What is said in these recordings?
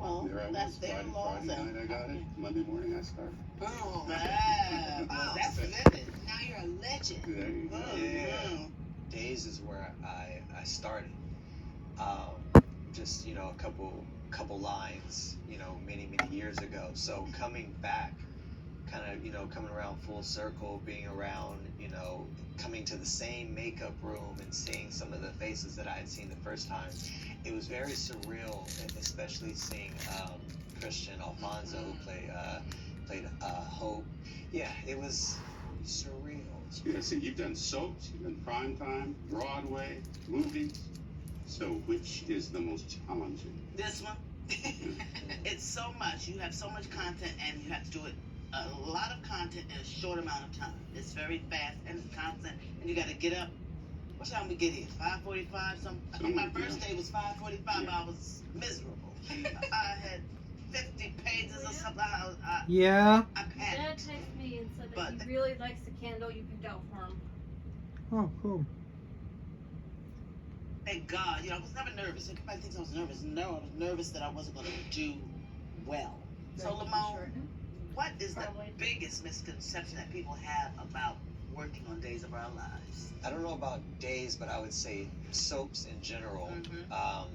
Well, There I that's was. their laws. Friday night I got it. Monday morning I started. Boom. Well, that's So vivid. now you're a legend. There you go. Yeah. Days is where I started. Just a couple lines, many years ago. So coming back, kind of coming around full circle, being around, coming to the same makeup room and seeing some of the faces that I had seen the first time, it was very surreal, especially seeing Christian Alfonso who played Hope. Yeah, it was surreal. Yeah, see, you've done soaps, you've done primetime, Broadway, movies. So which is the most challenging? This one, it's so much. You have so much content, and you have to do it a lot of content in a short amount of time. It's very fast and it's constant, and you got to get up. What time we get here? 5:45. I think my first day was 5:45. Yeah. I was miserable. I had 50 pages or something. Yeah. I Dad panicked. texted me and said But- that he really likes the candle you picked out for him. Oh, cool. Thank God. I was never nervous. Everybody thinks I was nervous. No, I was nervous that I wasn't going to do well. So, Lamone, what is the biggest misconception that people have about working on Days of Our Lives? I don't know about days, but I would say soaps in general. Mhm.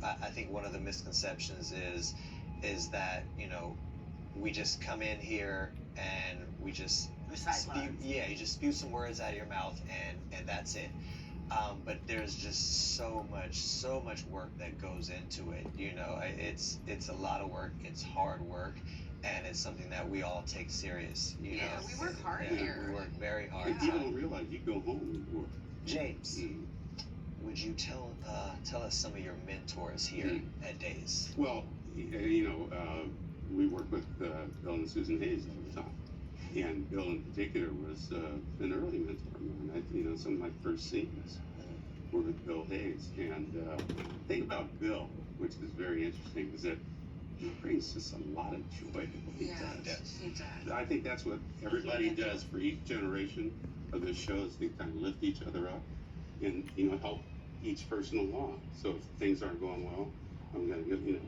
I think one of the misconceptions is that we just come in here and we just Recite spew, lines. you just spew some words out of your mouth and that's it. But there's just so much work that goes into it. It's a lot of work. It's hard work, and it's something that we all take serious. We work hard Yeah, here. we work very hard. If people don't realize you go home and work. James, Mm. would you tell us some of your mentors here at Days? Well, we work with Bill and Susan Hayes all the time. And Bill in particular was an early mentor of mine. Some of my first scenes were with Bill Hayes. And the thing about Bill, which is very interesting, is that he brings just a lot of joy to what he does. He does. I think that's what everybody does for each generation of the shows. They kind of lift each other up and, help each person along. So if things aren't going well, I'm going to,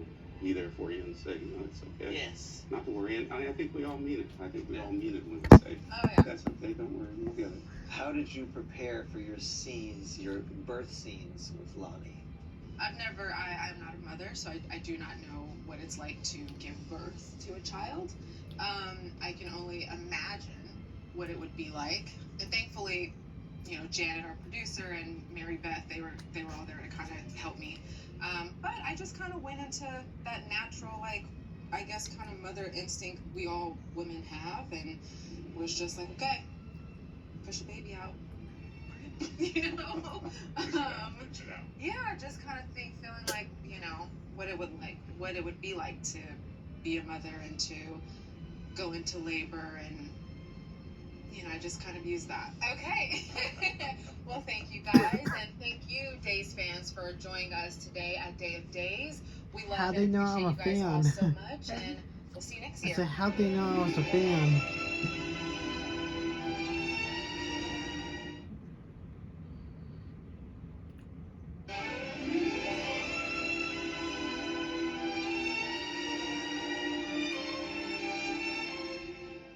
be there for you and say, it's okay. Yes. Not to worry. And I think we all mean it. I think we all mean it when we say, Oh, yeah. that's okay, don't worry, we'll get it. How did you prepare for your scenes, your birth scenes with Lonnie? I'm not a mother, so I do not know what it's like to give birth to a child. I can only imagine what it would be like. And thankfully, Janet, our producer, and Mary Beth, they were all there to kind of help me. But I just kind of went into that natural, I guess, kind of mother instinct we all women have, and was just like, okay, push the baby out. Yeah, just kind of feeling like, what it would be like to be a mother and to go into labor, and I just kind of used that. Okay. Well, thank you guys, and thank you, Days fans, for joining us today at Day of Days. We love How and they know I'm a appreciate you guys all fan. so much, and we'll see you next I year. said, how'd they know I was a fan?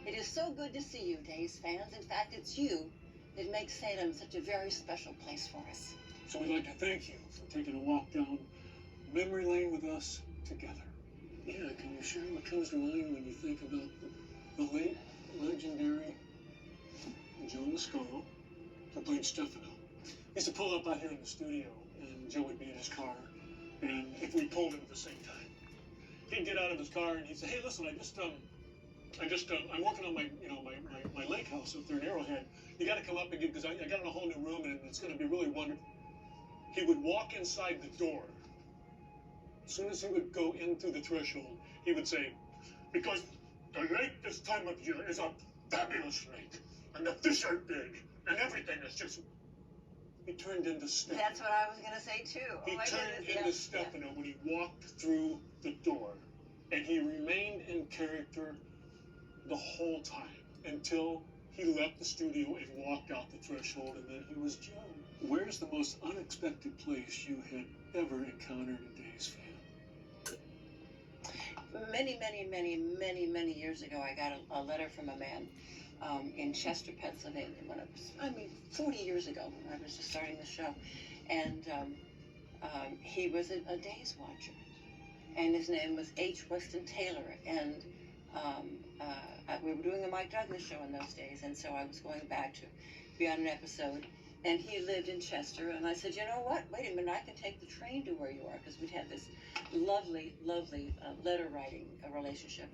It is so good to see you, Days fans. In fact, it's you that makes Salem such a very special place for us. So we'd like to thank you for taking a walk down memory lane with us together. Yeah, can you share what comes to mind when you think about the late, legendary Joe Mascaro, who played Stefano? He used to pull up out here in the studio, and Joe would be in his car, and if we pulled in at the same time, he'd get out of his car and he'd say, "Hey, listen, I'm working on my lake house up there in Arrowhead. You got to come up again because I got in a whole new room and it's going to be really wonderful." He would walk inside the door. As soon as he would go in through the threshold, he would say, "Because the lake this time of year is a fabulous lake, and the fish are big, and everything is just..." He turned into Stefano. That's what I was going to say, too. He Oh, my turned goodness. into Yeah. Stefano when he walked through the door, and he remained in character the whole time until he left the studio and walked out the threshold, and then he was Joe. Where's the most unexpected place you had ever encountered a Days fan? many years ago, I got a letter from a man in Chester, Pennsylvania, when it was, 40 years ago, when I was just starting the show. And he was a days watcher. And his name was H. Weston Taylor. And we were doing a Mike Douglas show in those days, and so I was going back to be on an episode. And he lived in Chester, and I said, you know what? Wait a minute, I can take the train to where you are, because we'd had this lovely letter writing relationship.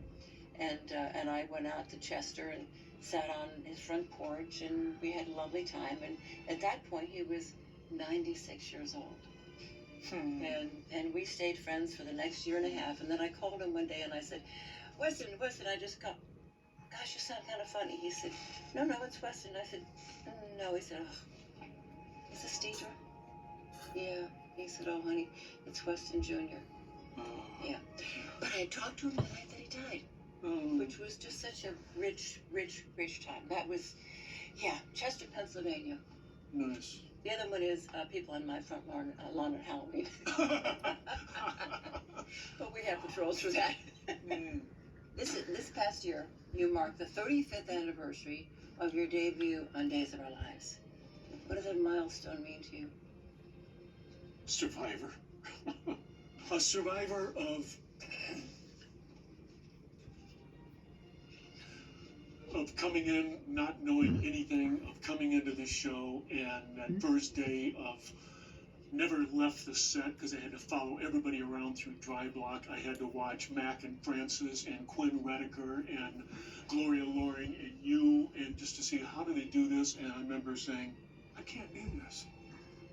And I went out to Chester and sat on his front porch, and we had a lovely time. And at that point, he was 96 years old. And we stayed friends for the next year and a half. And then I called him one day and I said, Weston, I just got, gosh, you sound kind of funny. He said, no, it's Weston. I said, no. He said, oh, is this Deidre? Yeah. He said, oh, honey, it's Weston Jr. Yeah. But I talked to him the night that he died, which was just such a rich time. That was, Chester, Pennsylvania. Nice. The other one is people on my front lawn on Halloween. But we have patrols for that. This past year, you marked the 35th anniversary of your debut on Days of Our Lives. What does that milestone mean to you? Survivor. A survivor of coming in not knowing anything, of coming into the show, and that first day of never left the set because I had to follow everybody around through Dry Block. I had to watch Mac and Francis and Quinn Redeker and Gloria Loring and you, and just to see how do they do this. And I remember saying, I can't do this.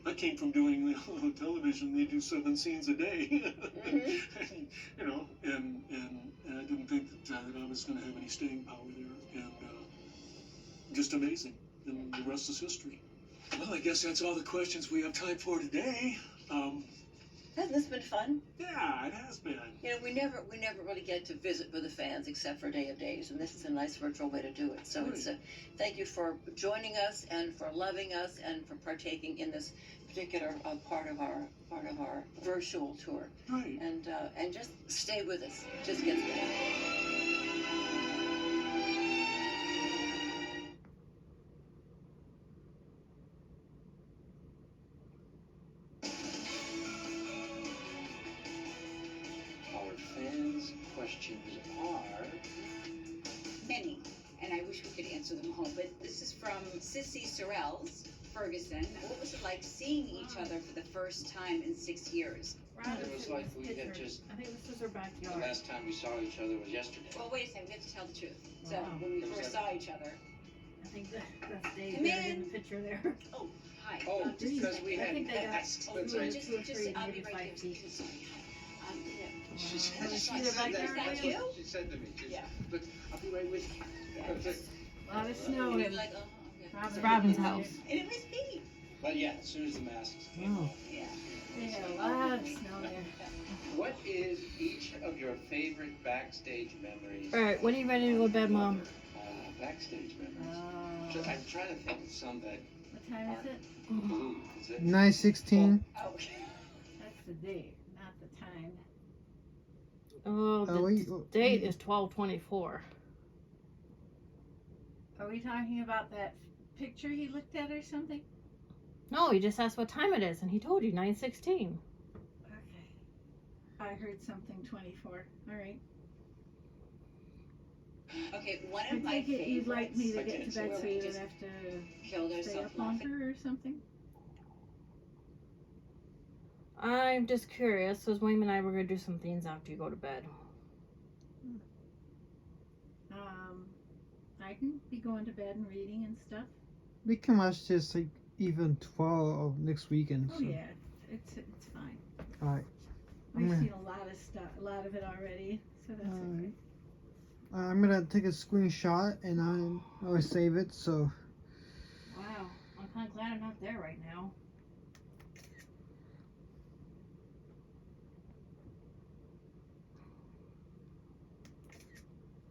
I came from doing television. They do 7 scenes a day, and, you know, and I didn't think that I was going to have any staying power there, and just amazing. And the rest is history. Well, I guess that's all the questions we have time for today. Hasn't this been fun? Yeah, it has been. You know, we never really get to visit with the fans except for Day of Days, and this is a nice virtual way to do it. So it's a thank you for joining us and for loving us and for partaking in this particular part of our virtual tour. Right. And just stay with us. It just gets better. Our fans' questions are Many, and I wish we could answer them all, but this is from Sissy Sorrells, Ferguson. What was it like seeing each other for the first time in 6 years? It was like we had just, I think this was her the backyard. last time we saw each other was yesterday. Well, wait a second, we have to tell the truth. So Wow. when we It was first like- saw each other, I think that's Dave Come there in. in the picture there. oh, hi. Oh, Just a because second. we I had think they got asked. Oh, That's two, right. two or three, I'll be maybe right 5 here. feet. Sorry. Yeah. She said, Oh, she she's said back that. there, That's Will? what she said to me. She Yeah. said, but I'll be right with you. I was like, A lot of snow You're in like, okay. It's Robin's house. And it was me. But yeah, as soon as the masks came Oh. off. Yeah. They had a lot of snow there. What is each of your favorite backstage memories? Alright, when are you ready to go to bed, Mom? Backstage memories. I'm trying to think of some that What time is it? blue. Is it? 9:16. Oh. That's the date, not the time. Oh, the Oh, wait. date is 12/24. Are we talking about that picture he looked at or something? No, he just asked what time it is, and he told you 9:16. Okay. I heard something 24. All right. Okay, one I of my take it you'd like me to I get can't to say bed where so we you don't just have to killed stay herself up laughing. longer or something? I'm just curious, because William and I were going to do some things after you go to bed. I can be going to bed and reading and stuff. We can watch this like even 12 next weekend. Oh So. yeah, it's fine. Alright. We've Yeah. seen a lot of stuff, a lot of it already, so that's okay. I'm gonna take a screenshot and I'll save it. So Wow, I'm kind of glad I'm not there right now.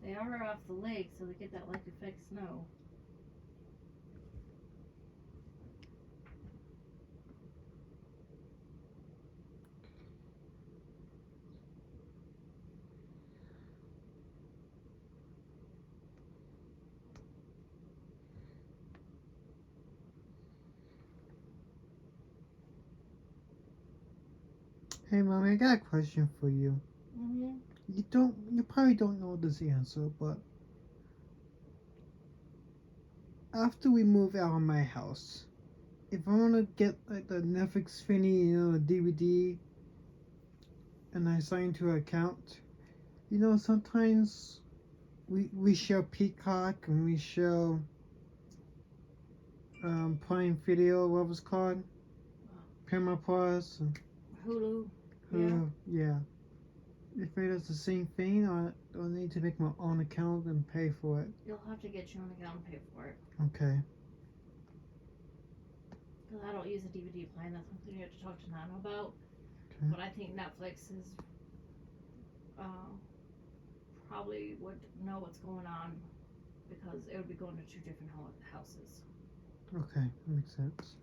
They are off the lake, so they get that lake effect snow. Hey, mommy, I got a question for you. Mm-hmm. You probably don't know this answer, but after we move out of my house, if I want to get like the Netflix thingy, the DVD, and I sign to an account, sometimes we show Peacock and we show Prime Video, what was it called? Paramount Plus and Hulu. Hulu. Yeah. If it is the same thing, or do I need to make my own account and pay for it? You'll have to get your own account and pay for it. Okay. Because I don't use a DVD plan. That's something you have to talk to Nana about. Okay. But I think Netflix is probably would know what's going on because it would be going to two different houses. Okay, that makes sense.